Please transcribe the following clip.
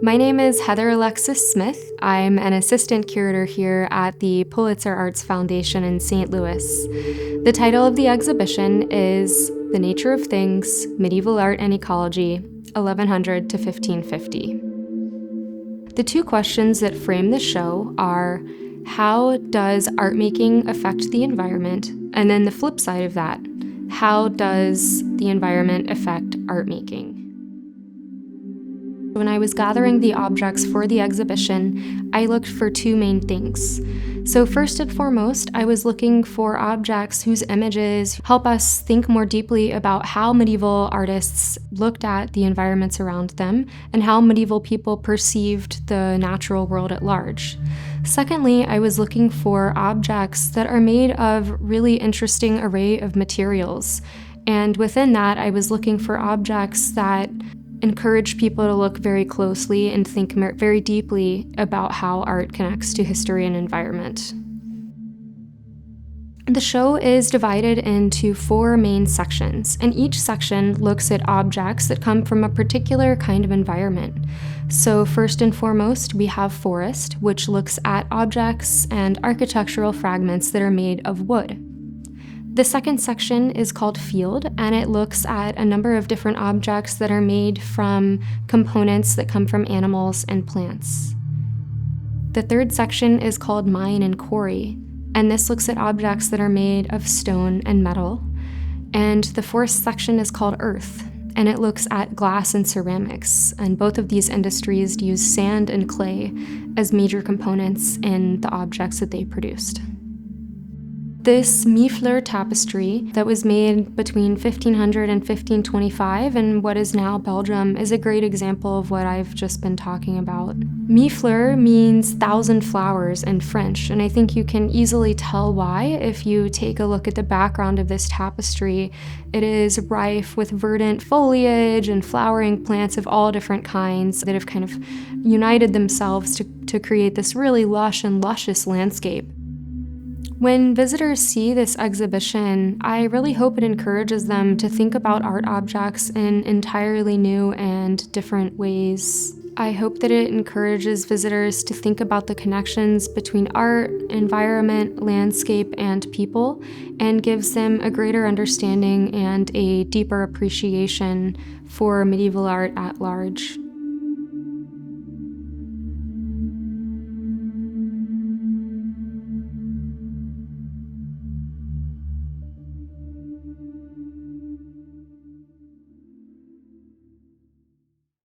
My name is Heather Alexis Smith. I'm an assistant curator here at the Pulitzer Arts Foundation in St. Louis. The title of the exhibition is The Nature of Things, Medieval Art and Ecology, 1100 to 1550. The two questions that frame the show are, how does art making affect the environment? And then the flip side of that, how does the environment affect art making? When I was gathering the objects for the exhibition, I looked for two main things. So first and foremost, I was looking for objects whose images help us think more deeply about how medieval artists looked at the environments around them and how medieval people perceived the natural world at large. Secondly, I was looking for objects that are made of really interesting array of materials. And within that, I was looking for objects that encourage people to look very closely and think very deeply about how art connects to history and environment. The show is divided into four main sections, and each section looks at objects that come from a particular kind of environment. So first and foremost, we have forest, which looks at objects and architectural fragments that are made of wood. The second section is called Field, and it looks at a number of different objects that are made from components that come from animals and plants. The third section is called Mine and Quarry, and this looks at objects that are made of stone and metal. And the fourth section is called Earth, and it looks at glass and ceramics, and both of these industries use sand and clay as major components in the objects that they produced. This Mifleur tapestry that was made between 1500 and 1525 in what is now Belgium is a great example of what I've just been talking about. Mifleur means 1,000 flowers in French, and I think you can easily tell why if you take a look at the background of this tapestry. It is rife with verdant foliage and flowering plants of all different kinds that have kind of united themselves to create this really lush and luscious landscape. When visitors see this exhibition, I really hope it encourages them to think about art objects in entirely new and different ways. I hope that it encourages visitors to think about the connections between art, environment, landscape, and people, and gives them a greater understanding and a deeper appreciation for medieval art at large.